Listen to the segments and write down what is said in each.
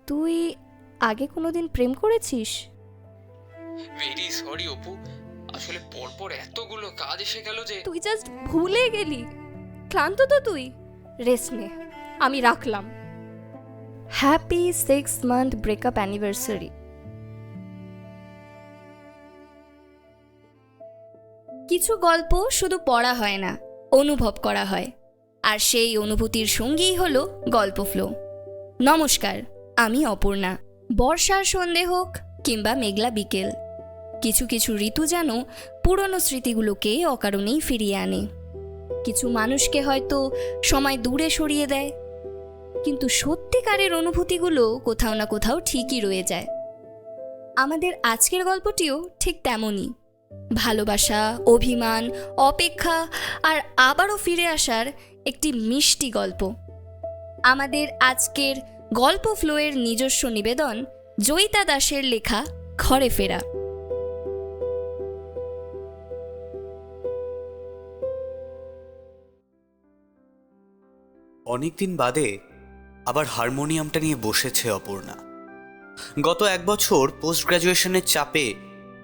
তুই আগে কোনোদিন প্রেম করেছিস? ভেরি সরি অপু, আসলে পরপর এতগুলো কাজ এসে গেল যে তুই জাস্ট ভুলে গেলি। ক্লান্ত তো তুই, রেস্ট নে। আমি রাখলাম। Happy 6 month breakup anniversary. কিছু গল্প শুধু পড়া হয় না, অনুভব করা হয়, আর সেই অনুভূতির সঙ্গীই হলো গল্প ফ্লো। নমস্কার, আমি অপর্ণা। বর্ষার সন্ধে হোক কিংবা মেঘলা বিকেল, কিছু কিছু ঋতু যেন পুরনো স্মৃতিগুলোকে অকারণেই ফিরিয়ে আনে। কিছু মানুষকে হয়তো সময় দূরে সরিয়ে দেয়, কিন্তু সত্যিকারের অনুভূতিগুলো কোথাও না কোথাও ঠিকই রয়ে যায়। আমাদের আজকের গল্পটিও ঠিক তেমনই। ভালোবাসা, অভিমান, অপেক্ষা আর আবারও ফিরে আসার একটি মিষ্টি গল্প। আমাদের আজকের গল্প ফ্লোয়ের নিজস্ব নিবেদন জয়িতা দাসের লেখা ঘরে ফেরা। অনেকদিন বাদে আবার হারমোনিয়ামটা নিয়ে বসেছে অপর্ণা। গত 1 বছর পোস্ট গ্রাজুয়েশনের চাপে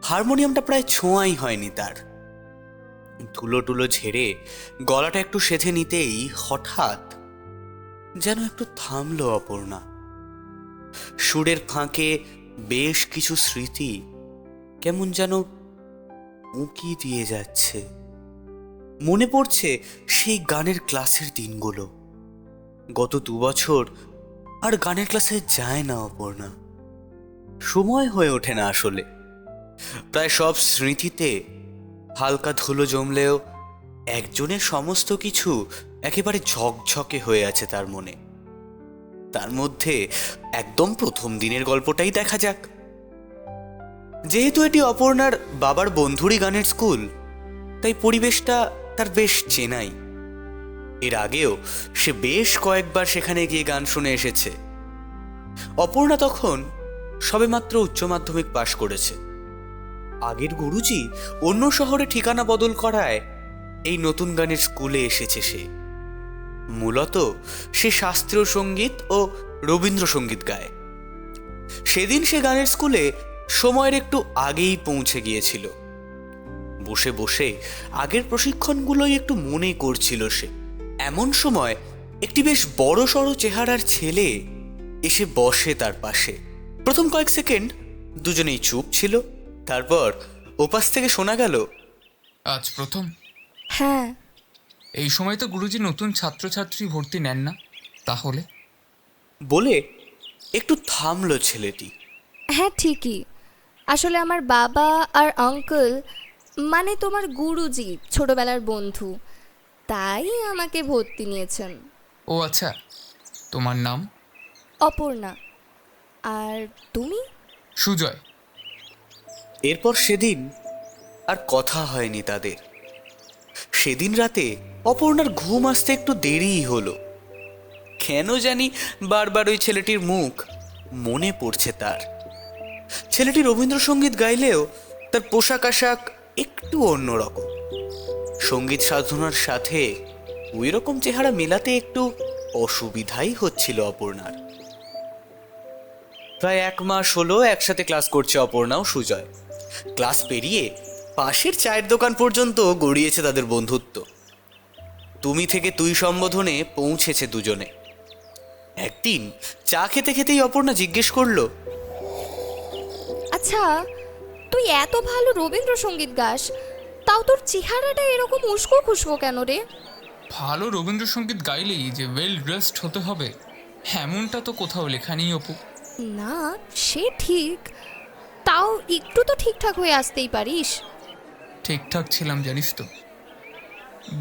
হারমোনিয়ামটা প্রায় ছোঁয়াই হয়নি তার। ধুলো টুলো ঝেড়ে গলাটা একটু সেধে নিতেই হঠাৎ যেন একটু থামলো অপর্ণা। সুরের ফাঁকে বেশ কিছু স্মৃতি কেমন যেন উঁকি দিয়ে যাচ্ছে। মনে পড়ছে সেই গানের ক্লাসের দিনগুলো। গত 2 বছর আর গানের ক্লাসে যায় না অপর্ণা, সময় হয়ে ওঠে না আসলে। প্রায় সব স্মৃতিতে হালকা ধুলো জমলেও একজনের সমস্ত কিছু একেবারে ঝকঝকে হয়ে আছে তার মনে। তার মধ্যে একদম প্রথম দিনের গল্পটাই দেখা যাক। যেহেতু এটি অপর্ণার বাবার বন্ধুরই গানের স্কুল, তাই পরিবেশটা তার বেশ চেনাই। এর আগেও সে বেশ কয়েকবার সেখানে গিয়ে গান শুনে এসেছে। অপর্ণা তখন সবেমাত্র উচ্চ মাধ্যমিক পাশ করেছে। আগের গুরুজি অন্য শহরে ঠিকানা বদল করায় এই নতুন গানের স্কুলে এসেছে সে। মূলত সে শাস্ত্রীয় সঙ্গীত ও রবীন্দ্রসঙ্গীত গায়। সেদিন সে গানের স্কুলে সময়ের একটু আগেই পৌঁছে গিয়েছিল। বসে বসে আগের প্রশিক্ষণগুলোই একটু মনে করছিল সে। এমন সময় একটি বেশ বড় সড়ো চেহারার ছেলে এসে বসে তার পাশে। প্রথম কয়েক সেকেন্ড দুজনেই চুপ ছিল, তারপর ওপাশ থেকে শোনা গেল, আজ প্রথম? হ্যাঁ। এই সময় তো গুরুজি নতুন ছাত্রছাত্রী ভর্তি নেন না, তাহলে? বলে একটু থামলো ছেলেটি। হ্যাঁ ঠিকই। আসলে আমার বাবা আর আঙ্কেল, মানে তোমার গুরুজি, ছোটবেলার বন্ধু, তাই আমাকে ভর্তি নিয়েছেন। ও আচ্ছা, তোমার নাম? অপর্ণা। আর তুমি? সুজয়। এরপর সেদিন আর কথা হয়নি তাদের। সেদিন রাতে অপর্ণার ঘুম আসতে একটু দেরিই হলো। কেন জানি বারবার ওই ছেলেটির মুখ মনে পড়ছে তার। ছেলেটি রবীন্দ্রসঙ্গীত গাইলেও তার পোশাক আশাক একটু অন্যরকম। সঙ্গীত সাধনার সাথে ওই রকম চেহারা মেলাতে একটু অসুবিধাই হচ্ছিল অপর্ণার। প্রায় 1 মাস হলো একসাথে ক্লাস করছে অপর্ণা ও সুজয়। ক্লাস পেরিয়ে পাশের চায়ের দোকান পর্যন্ত গড়িয়েছে তাদের বন্ধুত্ব। তুমি থেকে তুই সম্বোধনে পৌঁছেছে দুজনে। একদিন চা খেতে খেতেই অপর্ণা জিজ্ঞেস করলো, আচ্ছা, তুই এত ভালো রবীন্দ্রসঙ্গীত গাস, তাও তোর চেহারাটা এরকম উস্কো খুস্কো কেন রে? ভালো রবীন্দ্রসঙ্গীত গাইলেই যে ওয়েল ড্রেসড হতে হবে এমনটা তো কোথাও লেখা নেই অপু। না, সে ঠিক, তাও একটু তো ঠিকঠাক হয়ে আসতেই পারিস। ঠিকঠাক ছিলাম জানিস তো।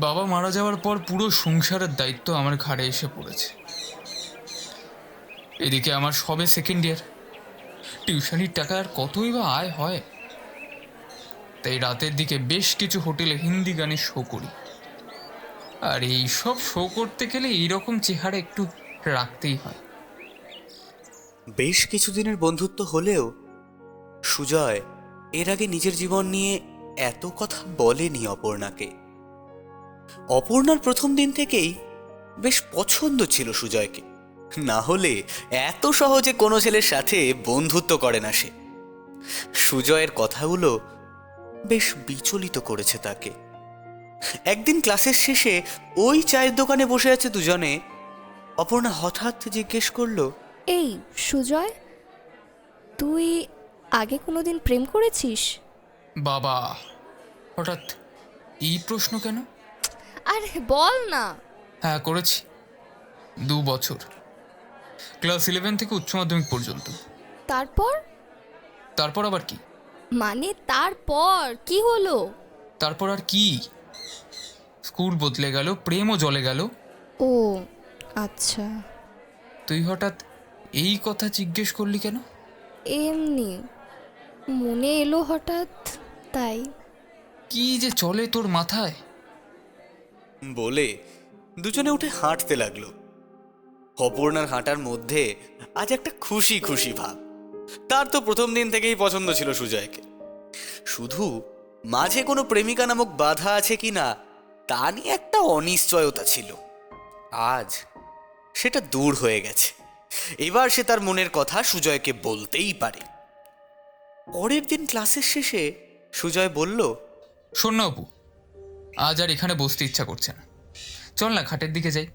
বাবা মারা যাওয়ার পর পুরো সংসারের দায়িত্ব আমার ঘাড়ে এসে পড়েছে। এদিকে আমার সবে সেকেন্ড ইয়ার, টিউশনির টাকা আর কতই বা আয় হয়। তাই রাতের দিকে বেশ কিছু হোটেলে হিন্দি গানের শো করি। আর এই সব শো করতে গেলে এইরকম চেহারা একটু রাখতেই হয়। বেশ কিছুদিনের বন্ধুত্ব হলেও সুজয় এর আগে নিজের জীবন নিয়ে এত কথা বলেনি অপর্ণাকে। অপর্ণার প্রথম দিন থেকেই বেশ পছন্দ ছিল সুজয়কে। না হলে এত সহজে কোনো ছেলের সাথে বন্ধুত্ব করে না সে। সুজয়ের কথাগুলো বেশ বিচলিত করেছে তাকে। একদিন ক্লাসের শেষে ওই চায়ের দোকানে বসে আছে দুজনে, অপর্ণা হঠাৎ জিজ্ঞেস করলো, এই সুজয়, তুই আগে কোনোদিন প্রেম করেছিস? বাবা, হঠাৎ এই প্রশ্ন কেন? আরে বল না। হ্যাঁ, করেছি। 2 বছর, ক্লাস 11 থেকে উচ্চ মাধ্যমিক পর্যন্ত। তারপর? তারপর আবার কি? মানে তারপর কি হলো? তারপর আর কি? স্কুল বদলে গেল, প্রেমও জ্বলে গেল। ও আচ্ছা। তুই হঠাৎ এই কথা জিজ্ঞেস করলি কেন? এমনি মনে এলো হঠাৎ, তাই। কি যে চলে তোর মাথায়? বলে দুজনে উঠে হাঁটতে লাগলো। অপর্ণার হাঁটার মধ্যে আজ একটা খুশি খুশি ভাব। তার তো প্রথম দিন থেকেই পছন্দ ছিল সুজয়কে, শুধু মাঝে কোনো প্রেমিকা নামক বাধা আছে কিনা তা নিয়ে একটা অনিশ্চয়তা ছিল। আজ সেটা দূর হয়ে গেছে। এবার সে তার মনের কথা সুজয়কে বলতেই পারে। পরের দিন ক্লাসের শেষে সুজয় বলল, শোন না অপু, আজ আর এখানে বসতে ইচ্ছা করছে না, চল না ঘাটের দিকে যাই।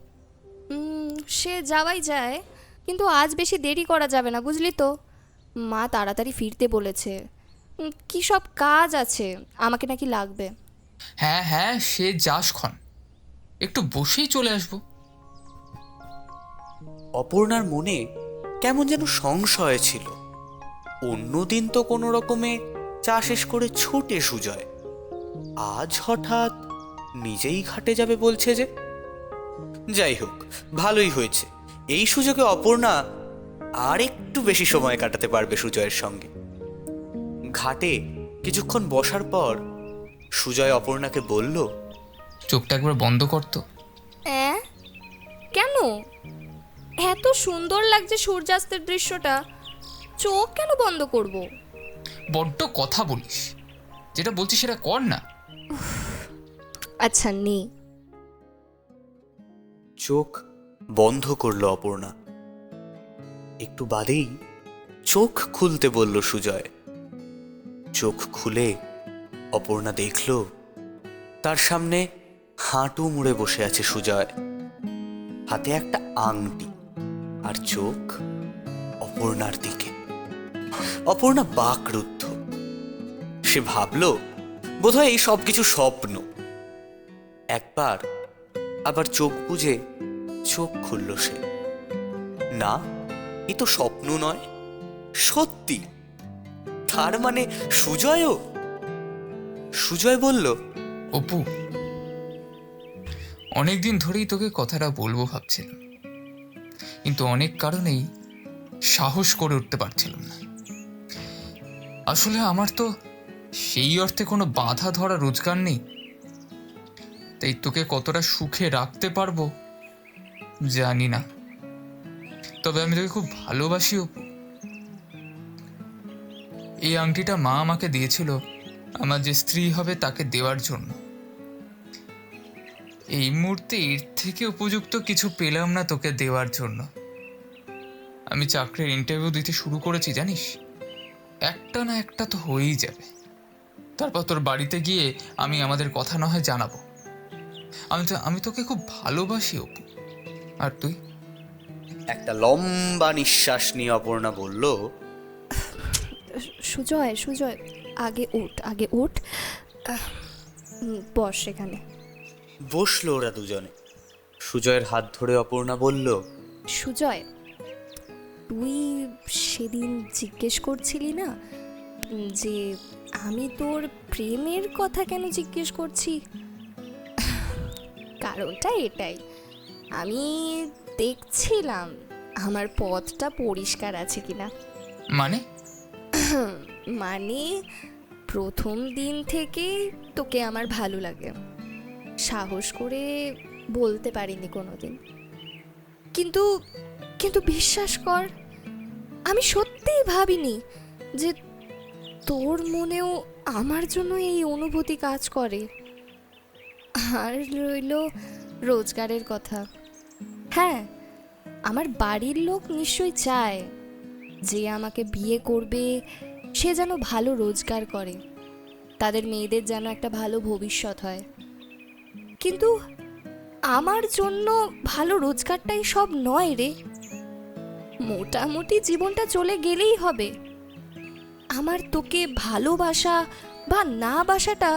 সে যাওয়াই যায়, কিন্তু আজ বেশি দেরি করা যাবে না, বুঝলি তো। মা তাড়াতাড়ি ফিরতে বলেছে। কী সব কাজ আছে, আমাকে নাকি লাগবে। হ্যাঁ হ্যাঁ, সে যাস ক্ষণ, একটু বসেই চলে আসবো। অপর্ণার মনে কেমন যেন সংশয় ছিল। অন্যদিন তো কোনো রকমে চা শেষ করে ছুটে সুজয়, আজ হঠাৎ নিজেই ঘাটে যাবে বলছে যে। যাই হোক, ভালোই হয়েছে। এই সুযোগে অপর্ণা আর একটু বেশি সময় কাটাতে পারবে সুজয়ের সঙ্গে। ঘাটে কিছুক্ষণ বসার পর সুজয় অপর্ণাকে বলল, চোখটা একবার বন্ধ করতো। কেন? এত সুন্দর লাগছে সূর্যাস্তের দৃশ্যটা, চোখ কেন বন্ধ করব? বড্ড কথা বলিস, যেটা বলছিস সেটা কর না। আচ্ছা নে। চোখ বন্ধ করলো অপর্ণা। একটু বাদেই চোখ খুলতে বলল সুজয়। চোখ খুলে অপর্ণা দেখল তার সামনে হাঁটু মুড়ে বসে আছে সুজয়, হাতে একটা আংটি, আর চোখ অপর্ণার দিকে। অপর্ণা বাকরুদ্ধ। সে ভাবল বোধহয় এই সব কিছু স্বপ্ন। একবার আবার চোখ বুজে চোখ খুলল সে। না, এ তো স্বপ্ন নয়, সত্যি। তার মানে সুজয়ও। সুজয় বলল, অপু, অনেকদিন ধরেই তোকে কথাটা বলবো ভাবছিলাম, কিন্তু অনেক কারণেই সাহস করে উঠতে পারছিলাম না। আসলে আমার তো সেই অর্থে কোনো বাধা ধরা রোজগার নেই, তাই তোকে কতটা সুখে রাখতে পারবো জানি না। তবে আমি তোকে খুব ভালোবাসি অপু। এই আংটিটা মা আমাকে দিয়েছিল আমার যে স্ত্রী হবে তাকে দেওয়ার জন্য। এই মুহূর্তে এর থেকে উপযুক্ত কিছু পেলাম না তোকে দেওয়ার জন্য। আমি চাকরির ইন্টারভিউ দিতে শুরু করেছি জানিস, একটা না একটা তো হয়েই যাবে। তারপর তোর বাড়িতে গিয়ে আমি আমাদের কথা না হয় জানাবো। আমি তোকে খুব ভালোবাসি অপু। আর তুই? একটা লম্বা নিঃশ্বাস নিয়ে অপর্ণা বলল, সুজয় সুজয়, আগে ওঠ। বস এখানে। বসলো ওরা দুজনে। সুজয়ের হাত ধরে অপর্ণা বলল, সুজয়, তুই সেদিন জিজ্ঞেস করছিলি না যে আমি তোর প্রেমের কথা কেন জিজ্ঞেস করছি? কারণটা এটাই, আমি দেখছিলাম আমার পথটা পরিষ্কার আছে কিনা। মানে প্রথম দিন থেকে তোকে আমার ভালো লাগে, সাহস করে বলতে পারিনি কোনোদিন, কিন্তু কিন্তু বিশ্বাস কর, আমি সত্যিই ভাবিনি যে তোর মনেও আমার জন্য এই অনুভূতি কাজ করে। আর রইল রোজগারের কথা। হ্যাঁ, আমার বাড়ির লোক নিশ্চয়ই চায় যে আমাকে বিয়ে করবে সে যেন ভালো রোজগার করে, তাদের মেয়েদের যেন একটা ভালো ভবিষ্যৎ হয়। কিন্তু আমার জন্য ভালো রোজগারটাই সব নয় রে। মোটামুটি জীবনটা চলে গেলেই হবে। আমার তোকে ভালোবাসা বা না বাসাটা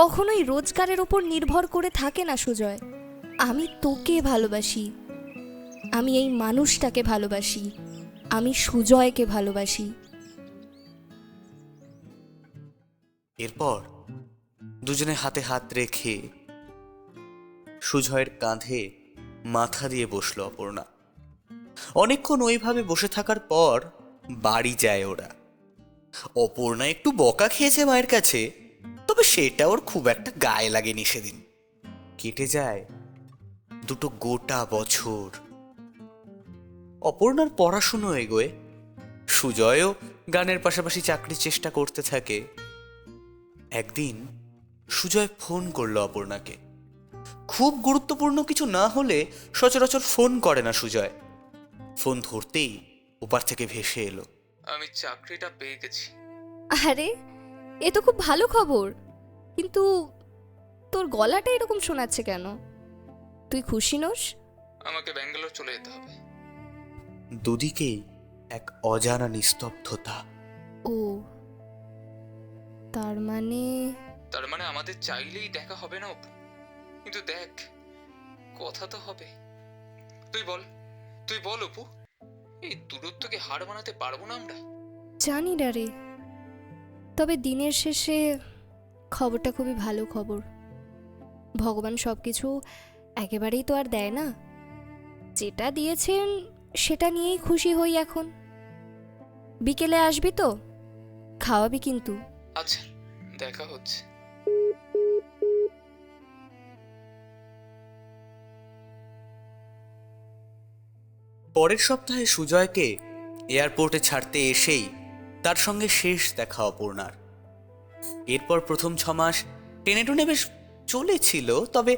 কখনোই রোজগারের ওপর নির্ভর করে থাকে না সুজয়। আমি তোকে ভালোবাসি, আমি এই মানুষটাকে ভালোবাসি, আমি সুজয়কে ভালোবাসি। এরপর দুজনে হাতে হাত রেখে সুজয়ের কাঁধে মাথা দিয়ে বসলো অপর্ণা। অনেকক্ষণ ওইভাবে বসে থাকার পর বাড়ি যায় ওরা। অপর্ণা একটু বকা খেয়েছে মায়ের কাছে, তবে সেটা ওর খুব একটা গায়ে লাগেনি সেদিন। কেটে যায় দুটো গোটা বছর। অপর্ণার পড়াশুনো এগোয়, সুজয়ও গানের পাশাপাশি চাকরির চেষ্টা করতে থাকে। একদিন সুজয় ফোন করলো অপর্ণাকে। খুব গুরুত্বপূর্ণ কিছু না হলে সচরাচর ফোন করে না সুজয়। ফোন ধরতেই ওপার থেকে ভেসে এলো, আমি চাকরিটা পেয়ে গেছি। আরে এ তো খুব ভালো খবর, কিন্তু তোর গলাটা এরকম শোনাচ্ছে কেন? তুই খুশি নোস? আমাকে ব্যাঙ্গালোর চলে যেতে হবে। দুদিকেই এক অজানা নিস্তব্ধতা। ও, তার মানে আমাদের চাইলেই দেখা হবে না অপু। কিন্তু দেখ, কথা তো হবে। তুই বল অপু, এই দূরত্বকে হার মানাতে পারবো না আমরা? জানি না রে, তবে দিনের শেষে খবরটা খুবই ভালো খবর। ভগবান সব কিছু একেবারেই তো আর দেয় না, যেটা দিয়েছেন সেটা নিয়েই খুশি হই এখন। বিকেলে আসবি তো? খাওয়াবি কিন্তু। আচ্ছা, দেখা হচ্ছে। পরের সপ্তাহে সুজয়কে এয়ারপোর্টে ছাড়তে এসেই তার সঙ্গে শেষ দেখা অপর্ণার। এরপর প্রথম 6 মাস টেনে টুনে বেশ চলেছিল, তবে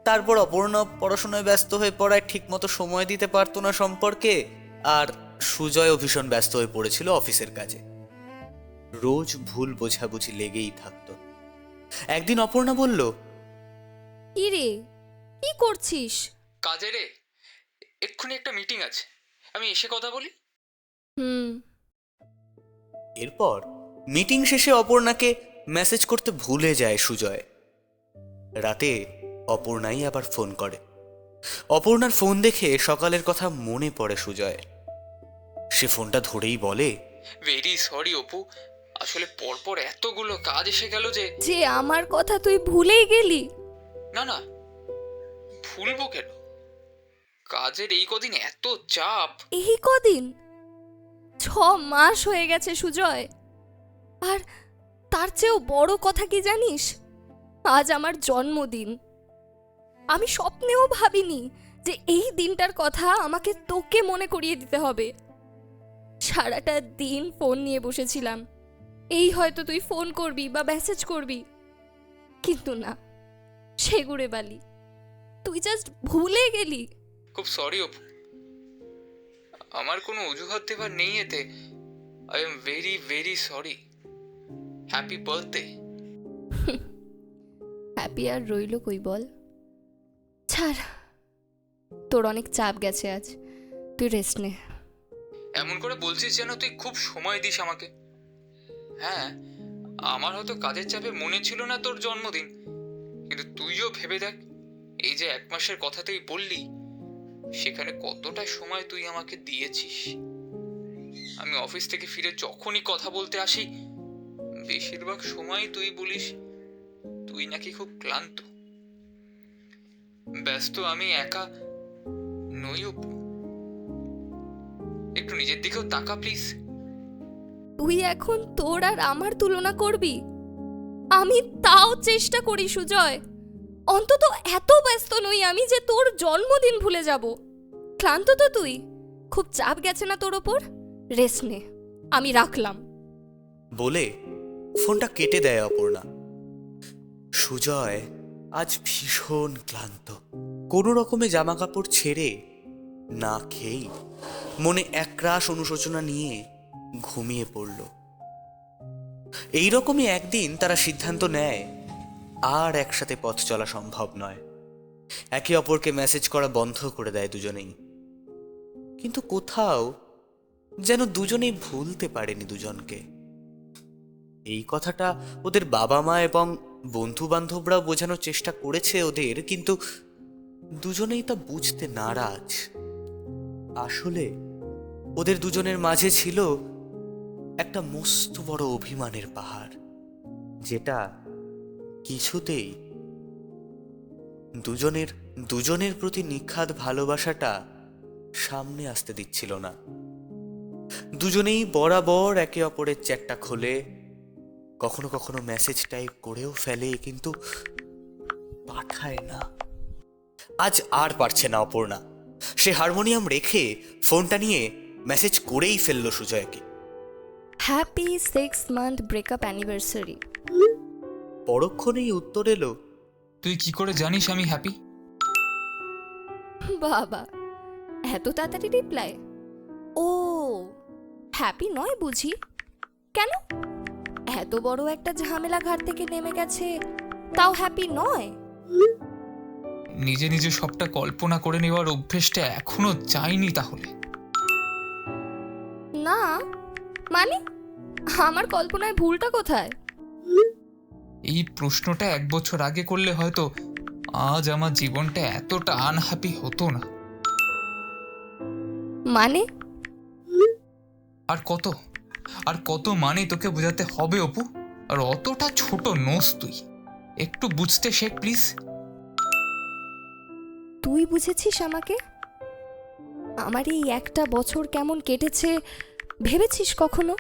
তারপর অপর্ণা পড়াশোনায় ব্যস্ত হয়ে পড়ায় ঠিকমতো সময় দিতে পারতো না সম্পর্কে, আর সুজয়ও ভীষণ ব্যস্ত হয়ে পড়েছিল অফিসের কাজে। রোজ ভুল বোঝাবুঝি লেগেই থাকতো। একদিন অপর্ণা বলল, কি রে, কি করছিস? কাজে রে, এক্ষুনি একটা মিটিং আছে, আমি এসে কথা বলি। হুম। এরপর মিটিং শেষে অপর্ণাকে মেসেজ করতে ভুলে যায় সুজয়। রাতে অপর্ণাই আবার ফোন করে। অপর্ণার ফোন দেখে সকালের কথা মনে পড়ে সুজয়। সে ফোনটা ধরেই বলে, ভেরি সরি অপু, আসলে পরপর এতগুলো কাজ এসে গেল যে আমার কথা তুই ভুলেই গেলি। না, ভুলবো কেন? কাজের এই কদিন এত চাপ। এই কদিন 6 মাস হয়ে গেছে সুজয়। আর তার চেয়েও বড় কথা কি জানিস? আজ আমার জন্মদিন। আমি স্বপ্নেও ভাবিনি যে এই দিনটার কথা আমাকে তোকে মনে করিয়ে দিতে হবে। সারাটা দিন ফোন নিয়ে বসেছিলাম, এই হয়তো তুই ফোন করবি বা মেসেজ করবি, কিন্তু না, সেগুড়ে বালি, তুই জাস্ট ভুলে গেলি। খুব সরি অপু, আমার কোনো অজুহাত দেবার নেই এতে। I am very very sorry. Happy birthday. Happy আর রইল কই বল? ছাড়, তোর অনেক চাপ গেছে আজ, তুই রেস্ট নে। এমন করে বলছিস যেন তুই খুব সময় দিস আমাকে। হ্যাঁ, আমার হয়তো কাজের চাপে মনে ছিল না তোর জন্মদিন, কিন্তু তুইও ভেবে দেখ, এই যে 1 মাসের কথা তুই বললি, সেখানে কতটা সময় তুই আমাকে দিয়েছিস। আমি অফিস থেকে ফিরে যখনই কথা বলতে আসি, বেশিরভাগ সময় তুই বলিস তুই নাকি খুব ক্লান্ত। ব্যস্ত আমি একা নই অপু, একটু নিজের দিকেও তাকা প্লিজ। তুই এখন তোর আর আমার তুলনা করবি? আমি তাও চেষ্টা করি সুজয়, অন্তত এত ব্যস্ত নই আমি যে তোর জন্মদিন ভুলে যাব। ক্লান্ত তো তুই, খুব চাপ গেছে না তোর ওপর? রেস্ট নে, আমি রাখলাম। বলে ফোনটা কেটে দেয় অপর্ণা। সুজয় আজ ভীষণ ক্লান্ত। কোনো রকমে জামা কাপড় ছেড়ে না খেয়েই মনে একরাশ অনুশোচনা নিয়ে ঘুমিয়ে পড়ল। এইরকমই একদিন তারা সিদ্ধান্ত নেয় আর একসাথে পথ চলা সম্ভব নয়। একে অপরকে মেসেজ করা বন্ধ করে দেয় দুজনেই। কিন্তু কোথাও যেন দুজনেই ভুলতে পারেনি দুজনকে। এই কথাটা ওদের বাবা মা এবং বন্ধু বান্ধবরা বোঝানোর চেষ্টা করেছে ওদের, কিন্তু দুজনেই তা বুঝতে নারাজ। আসলে ওদের দুজনের মাঝে ছিল একটা মস্ত বড় অভিমানের পাহাড়, যেটা কিছুতেই দুজনের প্রতি নিখাদ ভালোবাসাটা সামনে আসতে দিচ্ছিল না। দুজনেই বরাবর একে অপরের চ্যাটটা খোলে, কখনো কখনো মেসেজ টাইপ করেও ফেলে, কিন্তু পাঠায় না। আজ আর পারছে না অপর্ণা। সে হারমোনিয়াম রেখে ফোনটা নিয়ে মেসেজ করেই ফেললো সুজয়কে। Happy 6 month breakup anniversary. পরক্ষণেই উত্তর এলো, তুই কি করে জানিস আমি হ্যাপি? বাবা, এত তাড়াতাড়ি রিপ্লাই? ও, হ্যাপি নয় বুঝি? কেন? এত বড় একটা ঝামেলা ঘাট থেকে নেমে গেছে, তাও হ্যাপি নয়? নিজে নিজে সবটা কল্পনা করে নেওয়ার অভ্যেসটা এখনো যায়নি তাহলে? না মানে, আমার কল্পনায় ভুলটা কোথায়? এই প্রশ্নটা 1 বছর আগে করলে হয়তো আজ আমার জীবনটা এতটা আনহ্যাপি হতো না। মানে? আর কত মানে তোকে বোঝাতে হবে অপু? আর অতটা ছোট নোস তুই, একটু বুঝতে শেখ প্লিজ। তুই বুঝেছিস আমাকে? আমার এই একটা বছর কেমন কেটেছে ভেবেছিস কখনো?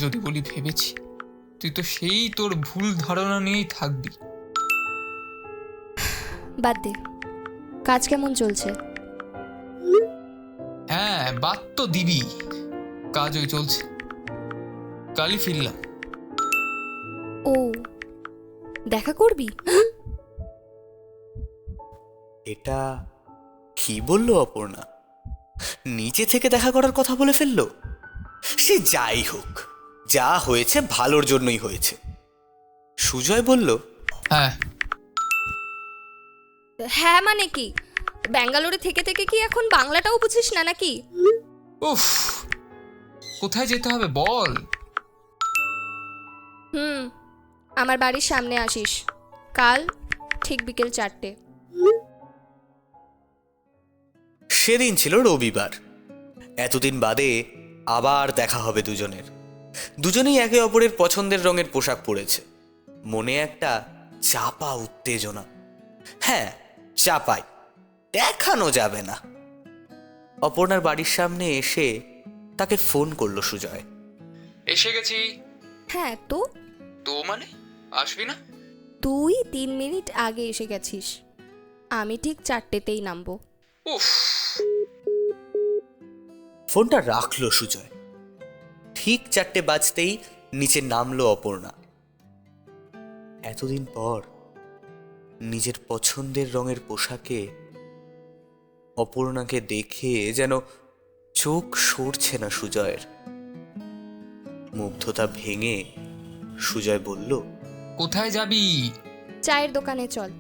যদি বলি ভেবেছি, তুই তো সেই তোর ভুল ধারণা নিয়েই থাকবি। বাদ দে, কাজ কেমন চলছে? হ্যাঁ, বাদ তো দিবি, কাজ ওই চলছে। কালই ফিরলাম। ও, দেখা করবি? এটা কি বললো অপর্ণা? নিচে থেকে দেখা করার কথা বলে ফেললো। সে যাই হোক, যা হয়েছে ভালোর জন্যই হয়েছে। সুজয় বলল, হ্যাঁ। হ্যাঁ মানে কি? ব্যাঙ্গালোরে থেকে থেকে কি এখন বাংলাটাও বুঝিস না নাকি? উফ, কোথায় যেতে হবে বল? আমার বাড়ির সামনে আসিস কাল ঠিক বিকেল 4টে। সেদিন ছিল রবিবার। এতদিন বাদে আবার দেখা হবে দুজনের। দুজনেই একে অপরের পছন্দের রঙের পোশাক পরেছে। মনে একটা চাপা উত্তেজনা। হ্যাঁ, চাপাই, দেখানো যাবে না। অপর্ণার বাড়ির সামনে এসে তাকে ফোন করলো সুজয়। এসে গেছি। হ্যাঁ তো? তো মানে আসবি না? তুই 3 মিনিট আগে এসে গেছিস, আমি ঠিক 4টেতেই নামবো। উফ। ফোনটা রাখলো সুজয়। ঠিক 4টে বাজতেই নিচে নামলো অপর্ণা। এতদিন পর নিজের পছন্দের রঙের পোশাকে অপর্ণাকে দেখে যেন চোখ সরছে না সুজয়ের। মুগ্ধতা ভেঙে সুজয় বলল, কোথায় যাবি? চায়ের দোকানে চল।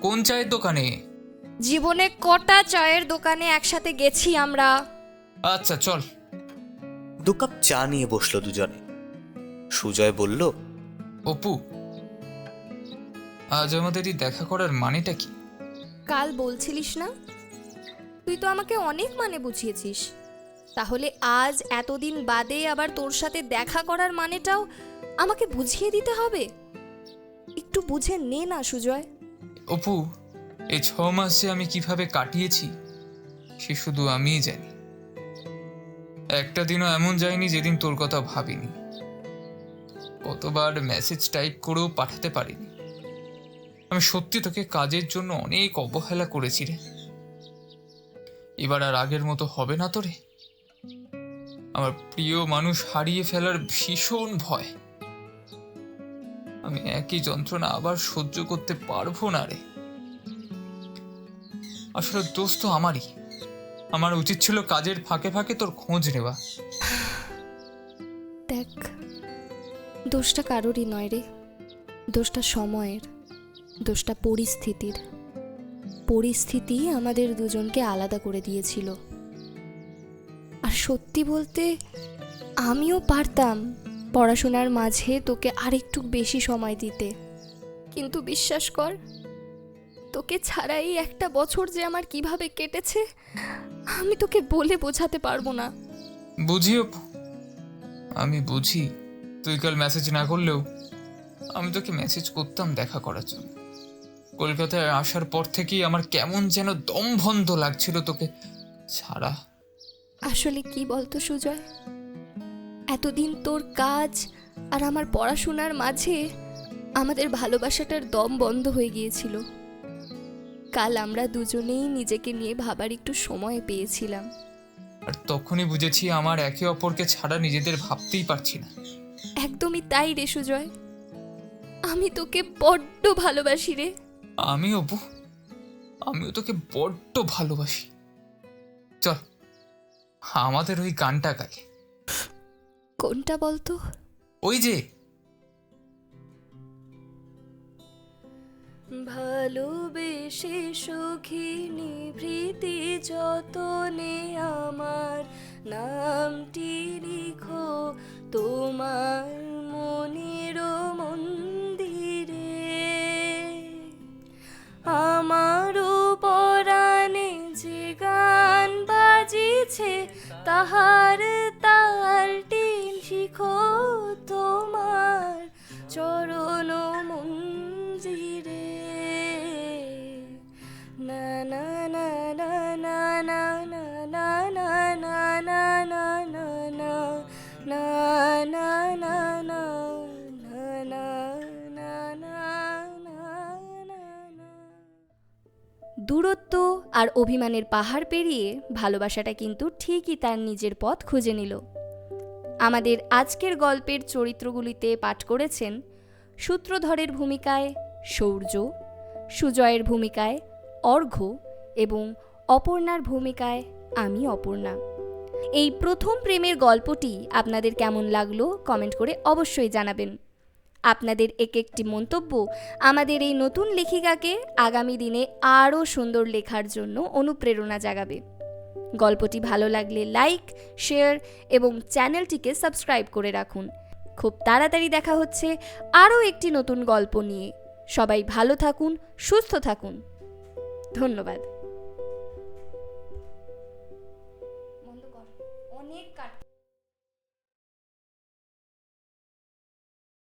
কোন চায়ের দোকানে? জীবনে কটা চায়ের দোকানে একসাথে গেছি আমরা। আচ্ছা চল। 2 কাপ চা নিয়ে বসলো দুজনে। সুজয় বলল, অপু, আজ আমাদের এই দেখা করার মানেটা কি? কাল বলছিলিস না, তুই তো আমাকে অনেক মানে বুঝিয়েছিস। তাহলে আজ এতদিন বাদে আবার তোর সাথে দেখা করার মানেটাও আমাকে বুঝিয়ে দিতে হবে। একটু বুঝে নে না সুজয়। অপু, এই 6 মাস যে আমি কিভাবে কাটিয়েছি সে শুধু আমিই জানি। একটা দিনও এমন যায়নি যেদিন তোর কথা ভাবিনি। কতবার মেসেজ টাইপ করেও পাঠাতে পারিনি। আমি সত্যি তোকে কাজের জন্য অনেক অবহেলা করেছি রে। এবার আর আগের মতো হবে না তো রে। আমার প্রিয় মানুষ হারিয়ে ফেলার ভীষণ ভয়। আমি একই যন্ত্রণা আবার সহ্য করতে পারবো না রে। আসলে দোষ তো আমারই। আমার উচিত ছিল কাজের ফাঁকে ফাঁকে তোর খোঁজ নেওয়া। দেখ, দোষটা কারোরই নয় রে, দোষটা সময়ের, দোষটা পরিস্থিতির। পরিস্থিতি আমাদের দুজনকে আলাদা করে দিয়েছিল। আর সত্যি বলতে আমিও পারতাম পড়াশোনার মাঝে তোকে আরেকটু বেশি সময় দিতে, কিন্তু বিশ্বাস কর, তোকে ছাড়াই একটা বছর যে আমার কিভাবে কেটেছে আমি তোকে বলে বোঝাতে পারবো না। বুঝিও, আমি বুঝি। তুই কাল মেসেজ না করলেও আমি তোকে মেসেজ করতাম দেখা করার জন্য। কলকাতায় আসার পর থেকেই আমার কেমন যেন দম বন্ধ লাগছিল তোকে ছাড়া। আসলে কি বলতো সুজয়, এতদিন তোর কাজ আর আমার পড়াশোনার মাঝে আমাদের ভালোবাসাটার দম বন্ধ হয়ে গিয়েছিল। কাল আমরা দুজনেই নিজেকে নিয়ে ভাবার একটু সময় পেয়েছিলাম। আর তখনই বুঝেছি আমার একে অপরকে ছাড়া নিজেদের ভাবতেই পারছি না। একদমই তাই রে সুজয়, আমি তোকে বড্ড ভালোবাসি রে। আমিও তোকে বড্ড ভালোবাসি। চল আমাদের ওই গানটা গাই। কোনটা বলতো? ওই যে ভালোবেসে সখী নিভৃতি যতনে আমার নামটি লিখো তোমার মনের মন্দিরে। আমারও পরাণে যে গান বাজিছে তাহার তালটি শিখো তোমার চরণ মঞ্জিরে। না না না না না না না না না না না না না না না না না না না। দূরত্ব আর অভিমানের পাহাড় পেরিয়ে ভালোবাসাটা কিন্তু ঠিকই তার নিজের পথ খুঁজে নিল। আমাদের আজকের গল্পের চরিত্রগুলিতে পাঠ করেছেন সূত্রধরের ভূমিকায় সৌর্য, সুজয়ের ভূমিকায় অর্ঘ্য এবং অপর্ণার ভূমিকায় আমি অপর্ণা। এই প্রথম প্রেমের গল্পটি আপনাদের কেমন লাগলো কমেন্ট করে অবশ্যই জানাবেন। আপনাদের একটি মন্তব্য আমাদের এই নতুন লেখিকাকে আগামী দিনে আরও সুন্দর লেখার জন্য অনুপ্রেরণা জাগাবে। গল্পটি ভালো লাগলে লাইক, শেয়ার এবং চ্যানেলটিকে সাবস্ক্রাইব করে রাখুন। খুব তাড়াতাড়ি দেখা হচ্ছে আরও একটি নতুন গল্প নিয়ে। সবাই ভালো থাকুন, সুস্থ থাকুন। ধন্যবাদ।